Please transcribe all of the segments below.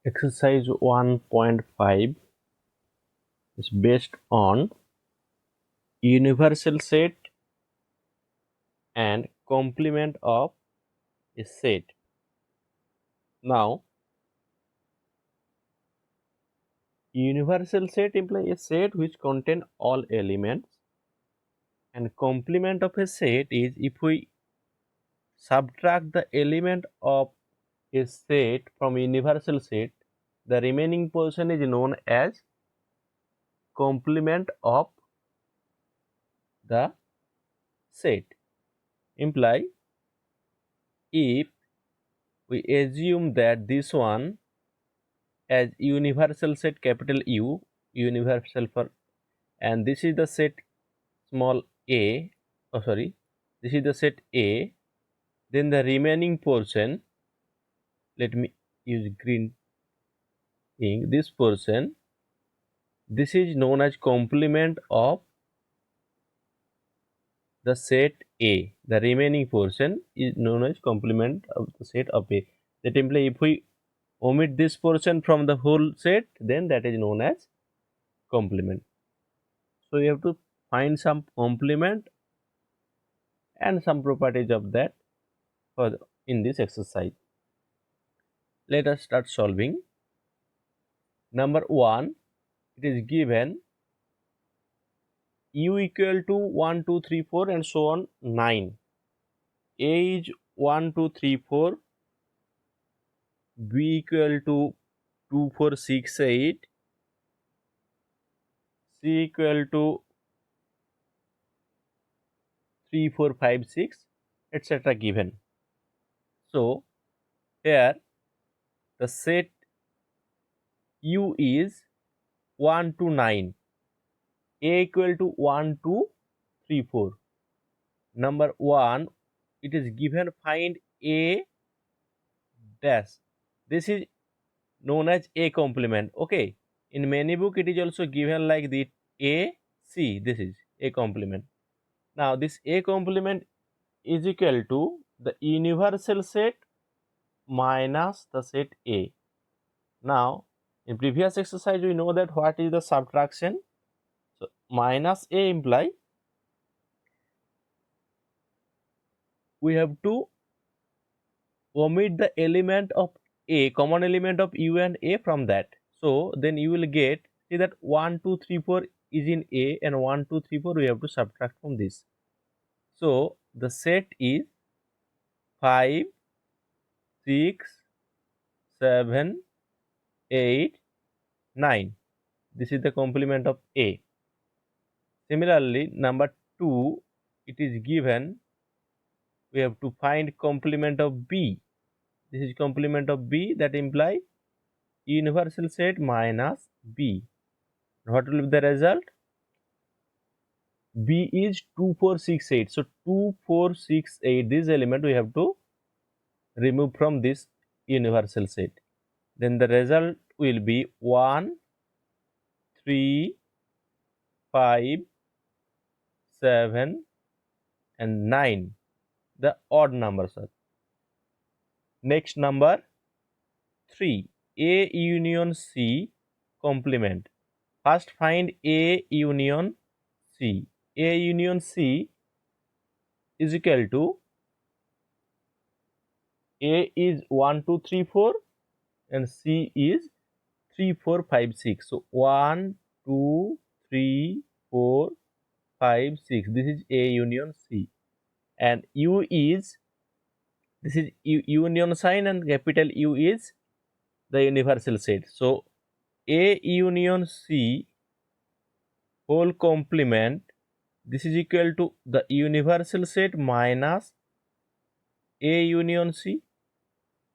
Exercise 1.5 is based on universal set and complement of a set. Now, universal set implies a set which contain all elements, and complement of a set is if we subtract the element of a set from universal set, the remaining portion is known as complement of the set. Imply if we assume that this one as universal set capital U, universal for, and this is the set small a, oh sorry, this is the set A, then the remaining portion, let me use green ink, this portion, this is known as complement of the set A. The remaining portion is known as complement of the set of A. That implies if we omit this portion from the whole set, then that is known as complement. So you have to find some complement and some properties of that for in this exercise. Let us start solving. Number 1, it is given u equal to 1, 2, 3, 4 and so on 9. A is 1, 2, 3, 4. B equal to 2, 4, 6, 8. C equal to 3, 4, 5, 6, etc. given. So here the set U is 1 to 9. A equal to 1, 2, 3, 4. Number 1, it is given find A dash. This is known as A complement. Okay. In many book it is also given like the A, C. This is A complement. Now this A complement is equal to the universal set minus the set A. Now in previous exercise we know that what is the subtraction. So minus A imply we have to omit the element of A, common element of U and A from that. So then you will get, see that 1, 2, 3, 4 is in A and 1, 2, 3, 4 we have to subtract from this. So the set is 5, 6, 7, 8, 9. This is the complement of A. Similarly, number 2, it is given, we have to find complement of B. This is complement of B, that imply universal set minus B. What will be the result? B is 2, 4, 6, 8. So 2, 4, 6, 8. This element we have to remove from this universal set. Then the result will be 1, 3, 5, 7 and 9. The odd numbers are. Next number 3. A union C complement. First find A union C. A union C is equal to A is 1, 2, 3, 4 and C is 3, 4, 5, 6. So 1, 2, 3, 4, 5, 6. This is A union C. And U is, this is union sign and capital U is the universal set. So A union C whole complement, this is equal to the universal set minus A union C,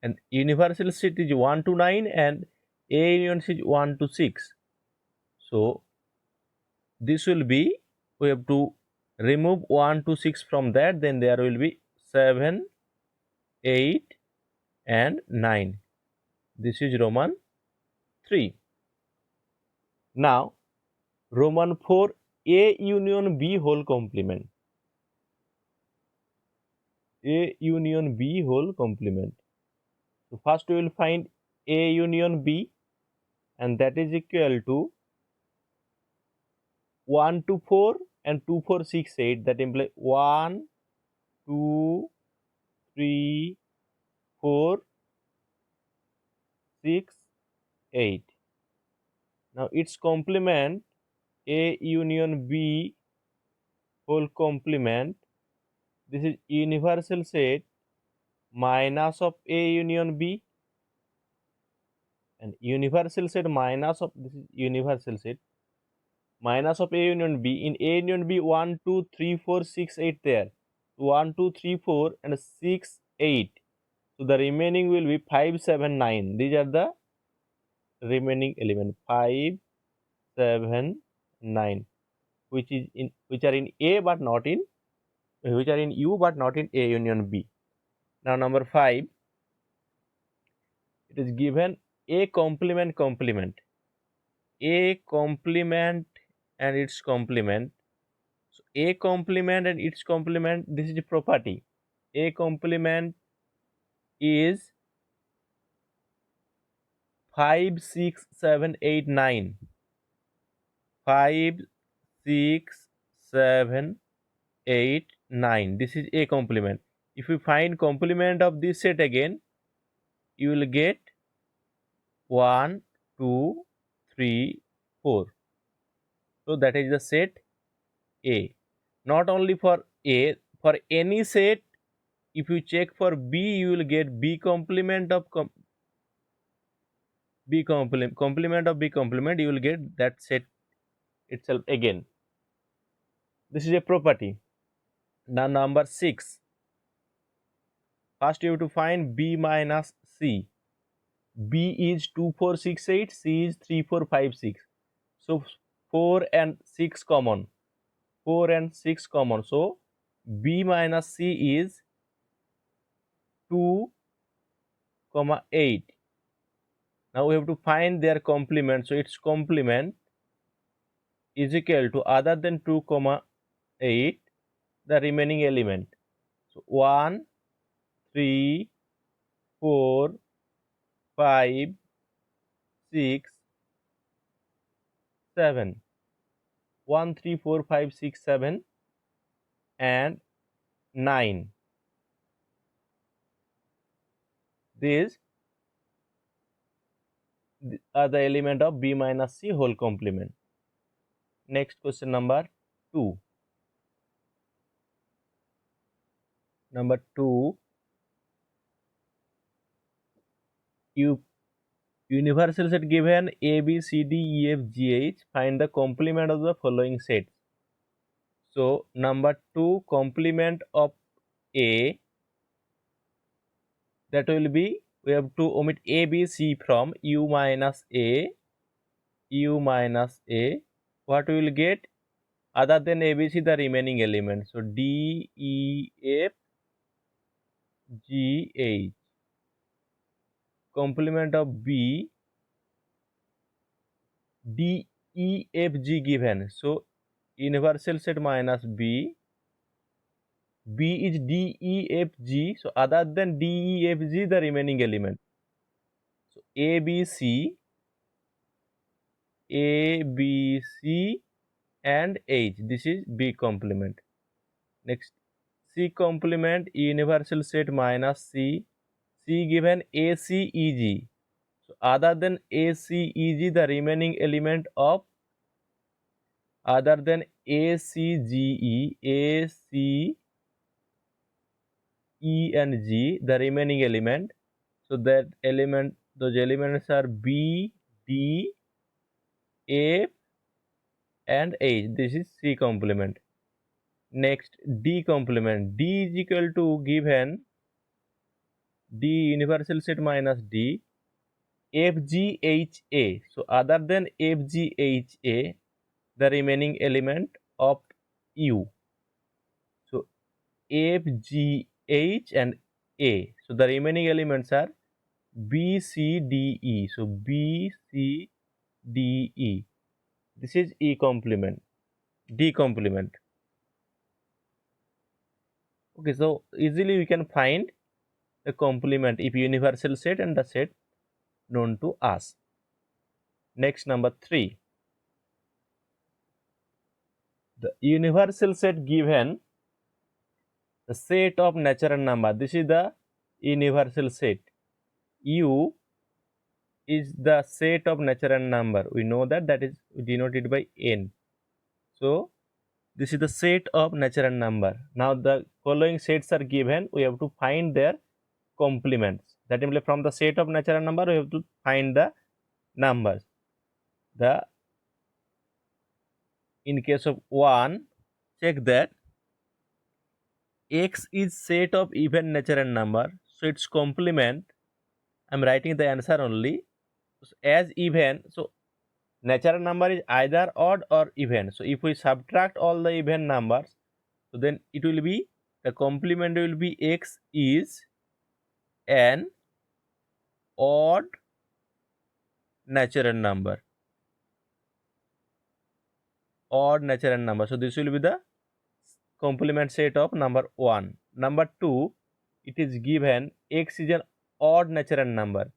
and universal set is 1 to 9 and A union C is 1 to 6. So this will be, we have to remove 1 to 6 from that, then there will be 7, 8 and 9. This is Roman 3. Now Roman 4, A union B whole complement. A union B whole complement. So first we will find A union B, and that is equal to 1 to 4 and 2, 4, 6, 8. That implies 1, 2, 3, 4, 6, 8. Now its complement A union B whole complement. This is universal set minus of A union B, and universal set minus of, this is universal set minus of A union B. In A union B, 1, 2, 3, 4, 6, 8 there. 1, 2, 3, 4 and 6, 8. So the remaining will be 5, 7, 9. These are the remaining element 5, 7, 9, which are in A but not in, which are in U but not in A union B. Now number 5, it is given A complement A complement and its complement. So A complement and its complement, this is a property. A complement is 5, 6, 7, 8, 9. 5, 6, 7, 8, 9. This is A complement. If you find complement of this set again, you will get 1, 2, 3, 4. So that is the set A. Not only for A, for any set, if you check for B, you will get B complement of B complement of B complement, you will get that set itself again. This is a property. Now number 6. First you have to find B minus C. B is 2, 4, 6, 8. C is 3, 4, 5, 6. So 4 and 6 common. 4 and 6 common. So B minus C is 2, 8. Now we have to find their complement. So its complement is equal to, other than 2, 8, the remaining element. So 1, 3, 4, 5, 6, 7. 1, 3, 4, 5, 6, 7 and 9. These are the element of B minus C whole complement. Next question number 2. Number 2, universal set given A, B, C, D, E, F, G, H. Find the complement of the following sets. So number 2, complement of A, that will be, we have to omit A, B, C from U minus A. U minus A. What we will get? Other than A, B, C, the remaining elements. So D, E, F, G, H. Complement of B, D, E, F, G given. So universal set minus B. B is D, E, F, G. So other than D, E, F, G, the remaining element. So A, B, C, A, B, C and H. This is B complement. Next, C complement, universal set minus C. C given A, C, E, G. So other than A, C, E, G, the remaining element of, other than A, C, G, E, A, C, E and G, the remaining element. So that element, those elements are B, D, F and H. This is C complement. Next, D complement. D is equal to, given D universal set minus D, F, G, H, A. So other than F, G, H, A, the remaining element of U. So F, G, H and A. So the remaining elements are B, C, D, E. So B, C, D, E. This is E complement, D complement. Okay, so easily we can find the complement if universal set and the set. known to us. Next, number 3. The universal set given the set of natural number. This is the universal set. U is the set of natural number. We know that is denoted by n. So this is the set of natural number. Now the following sets are given. We have to find their complements. That means from the set of natural number we have to find the numbers. In case of 1, check that x is set of even natural number, so its complement, I am writing the answer only as even. So natural number is either odd or even. So if we subtract all the even numbers, so then it will be, the complement will be x is an odd natural number. Odd natural number. So this will be the complement set of number 1. Number 2, it is given x is an odd natural number.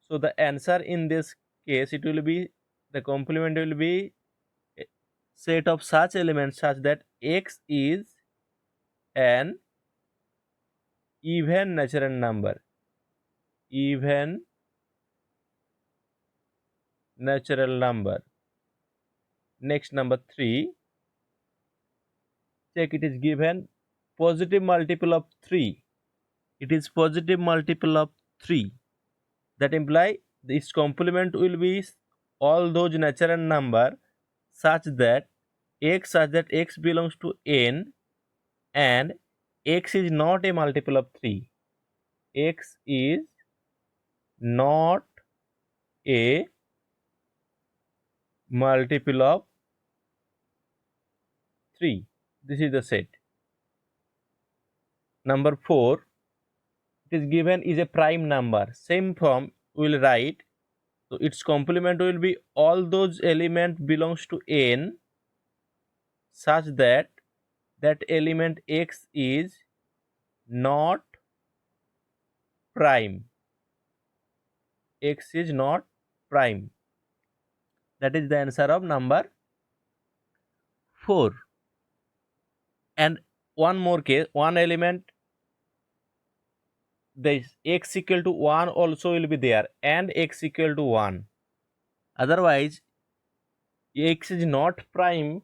So the answer in this case, it will be, the complement will be a set of such elements such that x is an even natural number. Even natural number. Next, number 3. Check, it is given positive multiple of 3. It is positive multiple of 3. That imply its complement will be all those natural number such that x belongs to n and x is not a multiple of 3. X is not a multiple of 3. This is the set. Number 4, it is given is a prime number. Same form we will write. So its complement will be all those elements belongs to n such that that element x is not prime. X is not prime. That is the answer of number 4. And one more case, one element, this x equal to 1 also will be there, and x equal to 1. Otherwise x is not prime,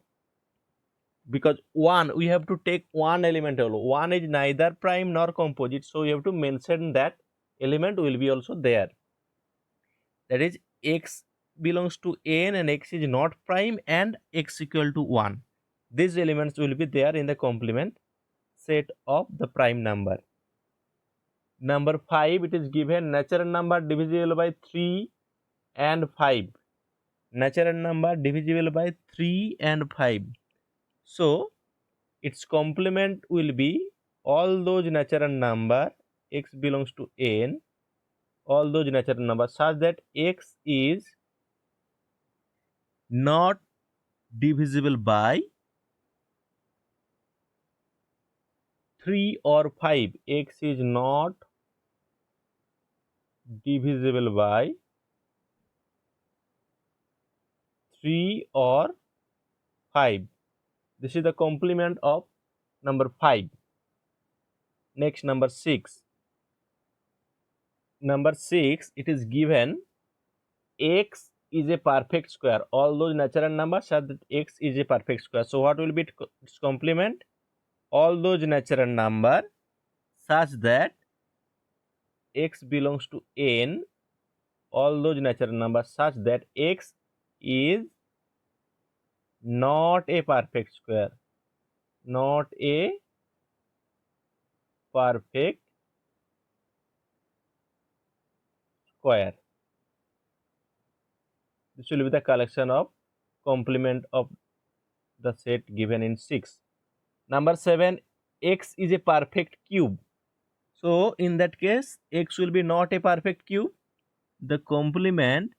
because 1, we have to take one element alone. 1 is neither prime nor composite, so we have to mention that element will be also there. That is, x belongs to n and x is not prime and x equal to 1. These elements will be there in the complement set of the prime number. Number 5, it is given natural number divisible by 3 and 5. Natural number divisible by 3 and 5. So its complement will be all those natural number x belongs to n, all those natural numbers such that x is not divisible by 3 or 5. X is not divisible by 3 or 5. This is the complement of number 5. Next, number 6. Number 6, it is given x is a perfect square. All those natural numbers such that x is a perfect square. So what will be its complement? All those natural number such that x belongs to n. All those natural numbers such that x is not a perfect square. Not a perfect square. This will be the collection of complement of the set given in 6. Number 7, x is a perfect cube. So in that case, x will be not a perfect cube. The complement,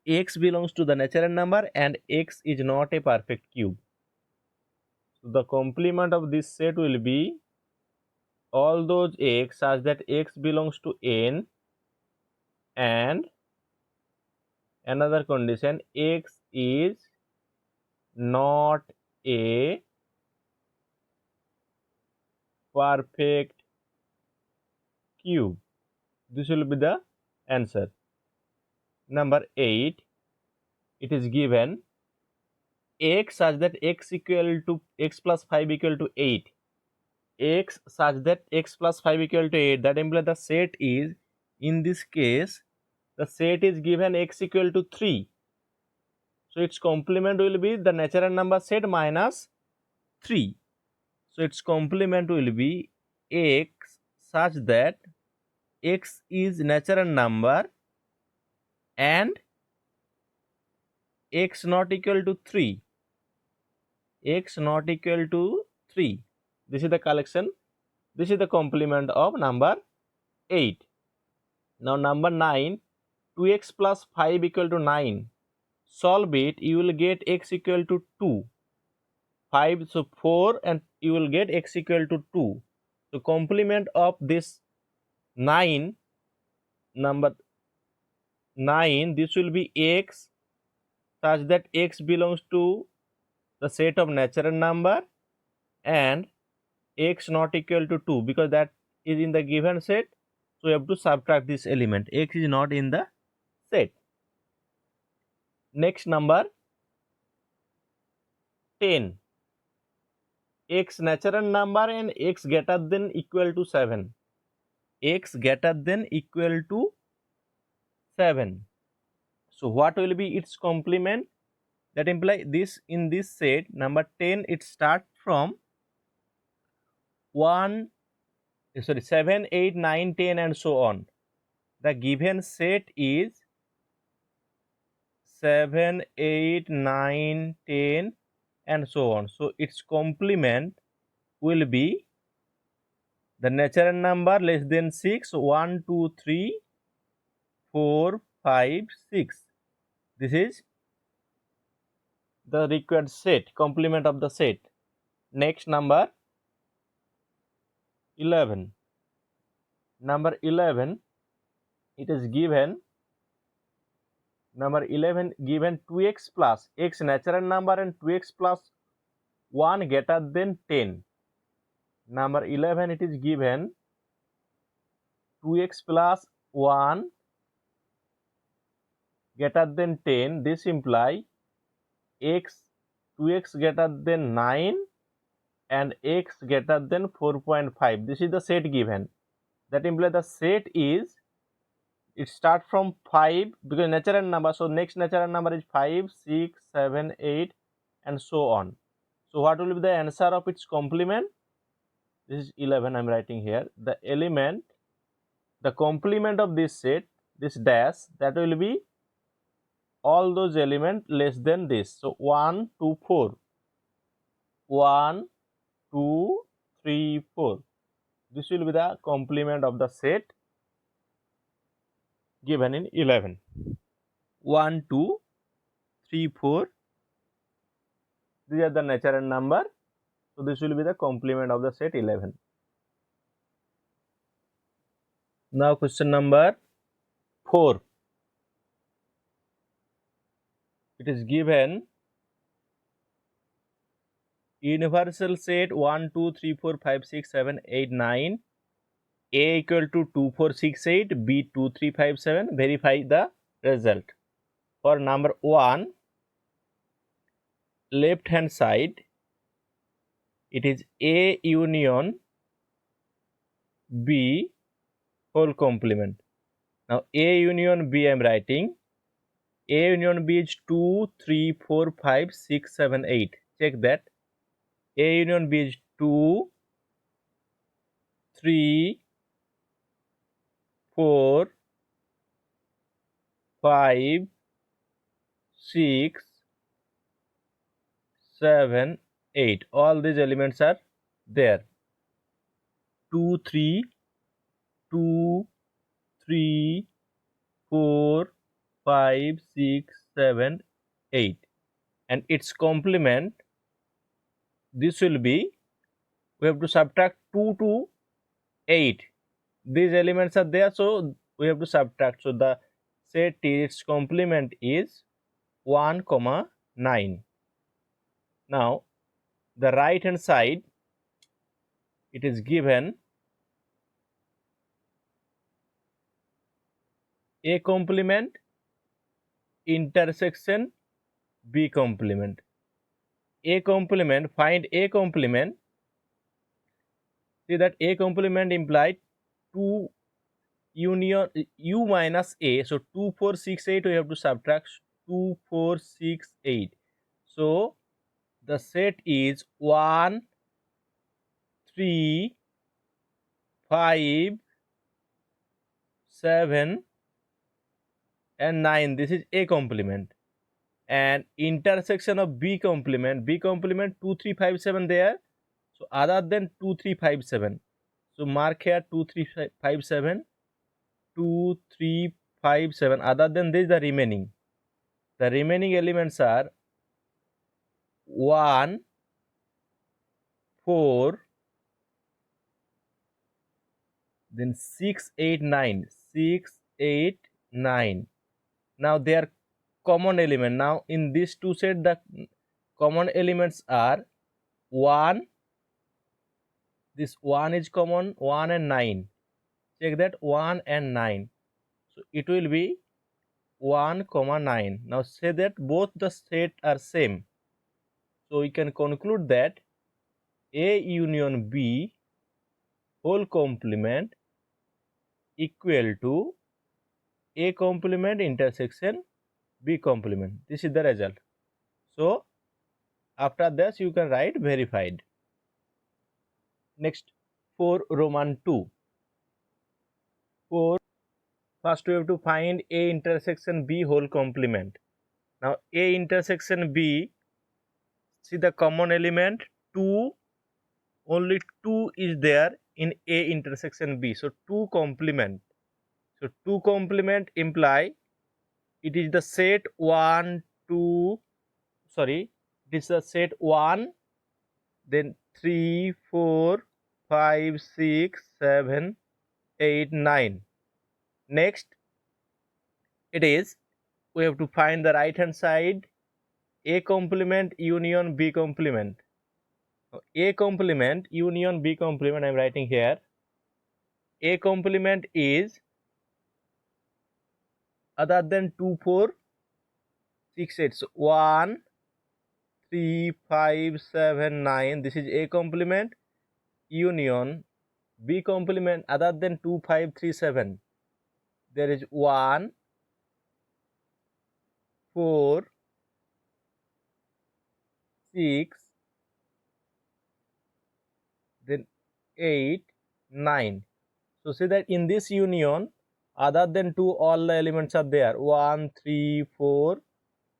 x belongs to the natural number and x is not a perfect cube. So the complement of this set will be all those x such that x belongs to n and another condition, x is not a perfect cube. This will be the answer. Number 8, it is given x such that x equal to x plus 5 equal to 8. X such that x plus 5 equal to 8. That implies the set is, in this case, the set is given x equal to 3. So its complement will be the natural number set minus 3. So its complement will be x such that x is natural number and x not equal to 3. X not equal to 3. This is the collection. This is the complement of number 8. Now number 9, 2x plus 5 equal to 9. Solve it, you will get x equal to 2. 5, so 4, and you will get x equal to 2. So complement of this 9, number 9, this will be x such that x belongs to the set of natural number and x not equal to 2, because that is in the given set. So you have to subtract this element. X is not in the set. Next number 10. X natural number and x greater than equal to 7. X greater than equal to 7. So what will be its complement? That implies this, in this set number 10, it starts from 7, 8, 9, 10 and so on. The given set is 7, 8, 9, 10 and so on. So its complement will be the natural number less than 6, 1, 2, 3, 4, 5, 6. This is the required set, complement of the set. Next number 11. Number 11, it is given, number 11 given 2x plus x natural number and 2x plus 1 greater than 10. Number 11, it is given 2x plus 1 greater than 10. This implies x 2x greater than 9 and x greater than 4.5. This is the set given. That implies the set is, it starts from 5 because natural number. So next natural number is 5, 6, 7, 8 and so on. So what will be the answer of its complement? This is 11 I am writing here. The element, the complement of this set, this dash, that will be all those elements less than this. So 1, 2, 4. 1, 2, 3, 4. This will be the complement of the set given in 11. 1, 2, 3, 4. These are the natural number. So this will be the complement of the set 11. Now question number 4. It is given universal set 1, 2, 3, 4, 5, 6, 7, 8, 9. A equal to 2, 4, 6, 8. B 2, 3, 5, 7. Verify the result. For number 1, left hand side, it is A union B whole complement. Now A union B I am writing. A union B is 2, 3, 4, 5, 6, 7, 8. Check that. A union B is 2, 3, 4, 5, 6, 7, 8. All these elements are there. 2, 3, 2, 3, 4, 5, 6, 7, 8. And its complement, this will be, we have to subtract 2 to 8. These elements are there, so we have to subtract. So the set its complement is 1, 9. Now, the right hand side, it is given A complement intersection B complement. A complement, find A complement. See that A complement implied 2 union U minus A. So 2, 4, 6, 8, we have to subtract 2, 4, 6, 8. So the set is 1, 3, 5, 7 and 9. This is A complement. And intersection of B complement 2, 3, 5, 7 there. So other than 2, 3, 5, 7. So mark here 2, 3, 5, 7. 2, 3, 5, 7. Other than this, the remaining. The remaining elements are 1, 4, then 6, 8, 9. 6, 8, 9. Now they are common element. Now in these two sets, the common elements are 1. This 1 is common, 1 and 9. Check that 1 and 9. So it will be 1, 9. Now say that both the set are same. So we can conclude that A union B whole complement equal to A complement intersection B complement. This is the result. So after this you can write verified. Next, for Roman 2. For first we have to find A intersection B whole complement. Now A intersection B, see the common element 2, only 2 is there in A intersection B. So 2 complement. So 2 complement imply it is the set 1, 2, sorry, this is the set 1, then 3, 4, 5, 6, 7, 8, 9. Next, it is, we have to find the right hand side, A complement union B complement. A complement union B complement, I am writing here. A complement is other than 2, 4, 6, 8. So 1, 3, 5, 7, 9. This is A complement union B complement other than 2, 5, 3, 7. There is 1, 4, 6, then 8, 9. So see that in this union, other than 2, all the elements are there. 1, 3, 4,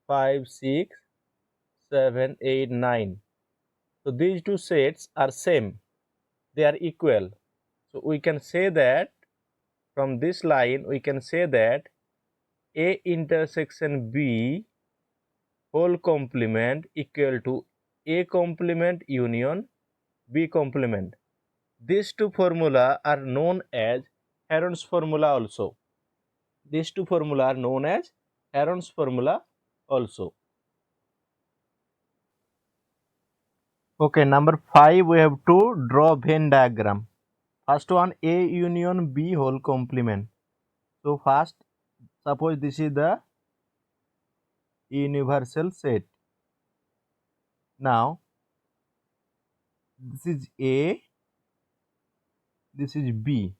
5, 6, 7, 8, 9. So these two sets are same. They are equal. So we can say that from this line, we can say that A intersection B whole complement equal to A complement union B complement. These two formula are known as Heron's formula also. These two formula are known as Heron's formula also. Okay, number 5, we have to draw Venn diagram. First one, A union B whole complement. So first, suppose this is the universal set. Now, this is A, this is B.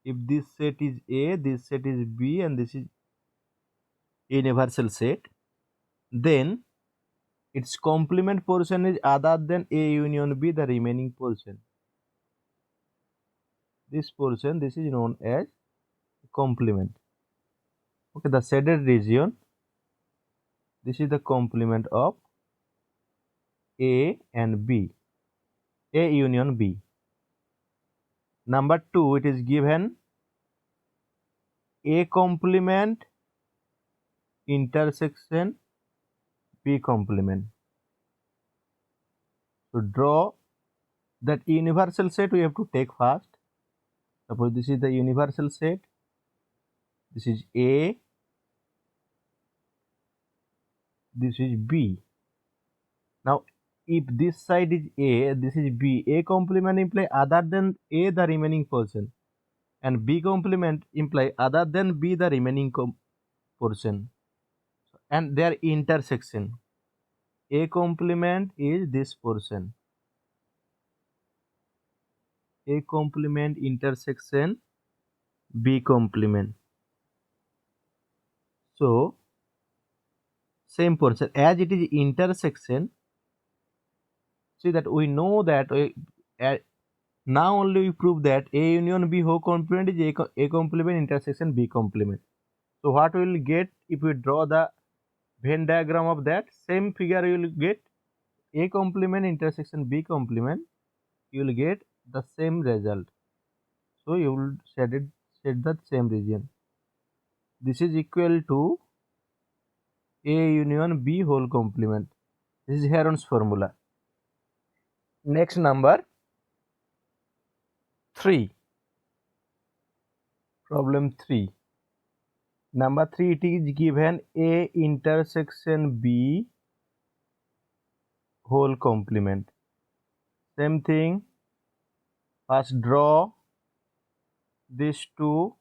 If this set is A, this set is B, and this is universal set, then its complement portion is other than A union B, the remaining portion. This portion, this is known as complement. Okay, the shaded region, this is the complement of A and B, A union B. Number 2, it is given A complement intersection B complement. To draw that universal set, we have to take first. Suppose this is the universal set. This is A, this is B. Now, if this side is A, this is B, A complement imply other than A the remaining portion, and B complement imply other than B the remaining portion, and their intersection. A complement is this portion. A complement intersection B complement. So same portion as it is intersection. See that we know that now only we prove that A union B whole complement is A complement intersection B complement. So what we will get if we draw the Venn diagram of that same figure, you will get A complement intersection B complement, you will get the same result. So you will set the same region. This is equal to A union B whole complement. This is Heron's formula. Next, number 3. Problem 3. Number 3, it is given A intersection B whole complement. Same thing. First draw these two.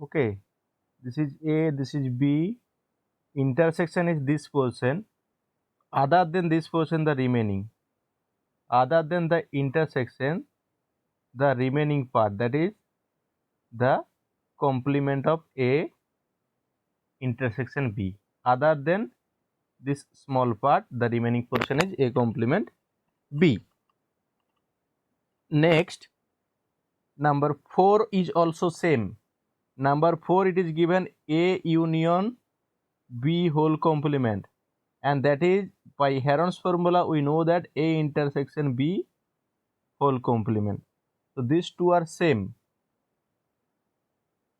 Okay. This is A, this is B. Intersection is this portion. Other than this portion, the remaining. Other than the intersection, the remaining part, that is the complement of A intersection B. Other than this small part, the remaining portion is A complement B. Next, number 4 is also same. Number 4, it is given A union B whole complement, and that is by Heron's formula we know that A intersection B whole complement. So these two are same.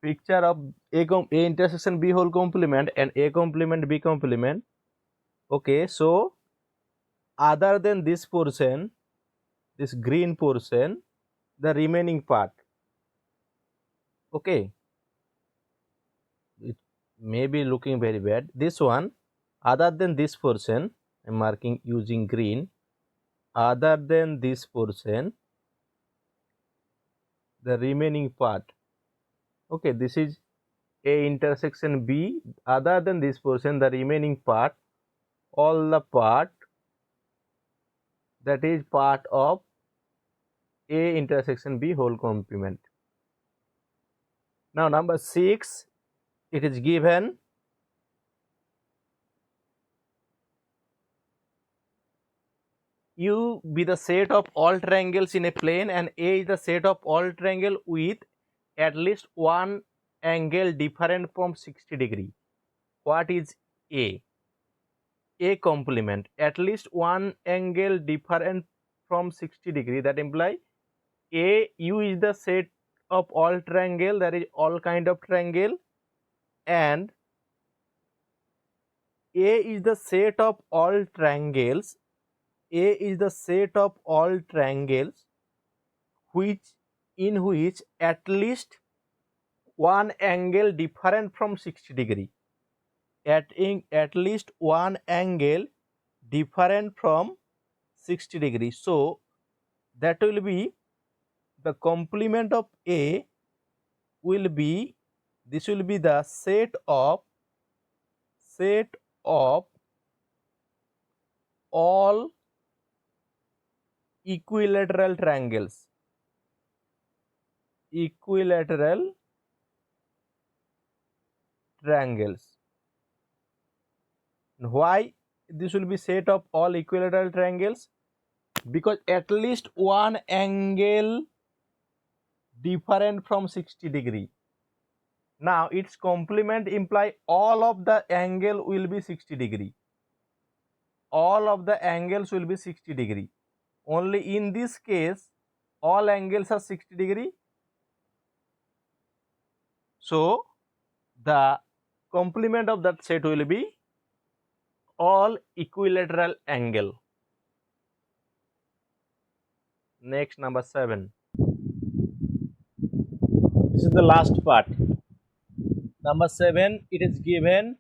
Picture of A intersection B whole complement and A complement B complement. Okay, so other than this portion, this green portion, the remaining part. Okay, it may be looking very bad. This one, other than this portion, I'm marking using green. Other than this portion, the remaining part. Okay, this is A intersection B. Other than this portion, the remaining part, all the part that is part of A intersection B whole complement. Now number 6, it is given U be the set of all triangles in a plane, and A is the set of all triangle with at least one angle different from 60 degree. What is A? A complement, at least one angle different from 60 degree, that imply U is the set of all triangle, that is all kind of triangle, and A is the set of all triangles. A is the set of all triangles in which at least one angle different from 60 degree. At least one angle different from 60 degree. So that will be the complement of A will be, this will be the set of all equilateral triangles. Equilateral triangles. Why this will be set of all equilateral triangles? Because at least one angle different from 60 degree. Now its complement imply all of the angle will be 60 degree. All of the angles will be 60 degree. Only in this case all angles are 60 degree. So the complement of that set will be all equilateral angle. Next, number 7. This is the last part. Number 7, it is given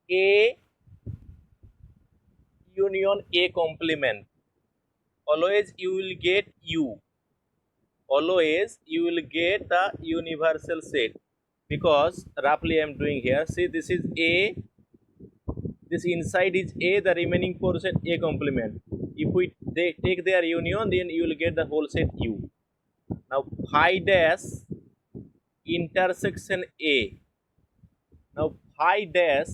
A union A complement. Always you will get U. Always you will get the universal set, because roughly I am doing here. See, this is A, this inside is A, the remaining portion A complement. If they take their union, then you will get the whole set U. Now phi dash intersection A. Now phi dash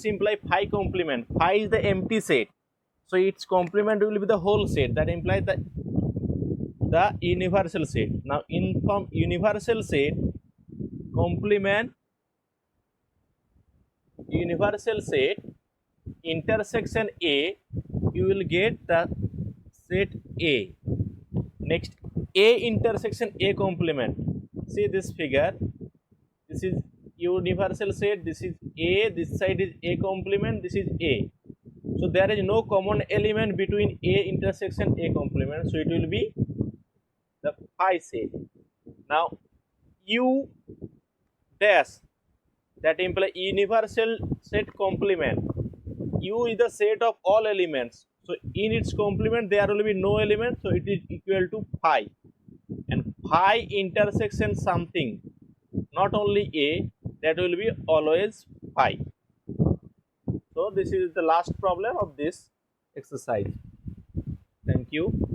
imply phi complement. Phi is the empty set, so its complement will be the whole set. That implies the universal set. Now in from universal set complement universal set intersection A, you will get the set A. Next, A intersection A complement. See this figure. This is universal set. This is A. This side is A complement. This is A. So there is no common element between A intersection A complement. So it will be the phi set. Now U dash, that implies universal set complement. U is the set of all elements. So in its complement there will be no element. So it is equal to phi. And phi intersection something, not only A, that will be always phi. So this is the last problem of this exercise. Thank you.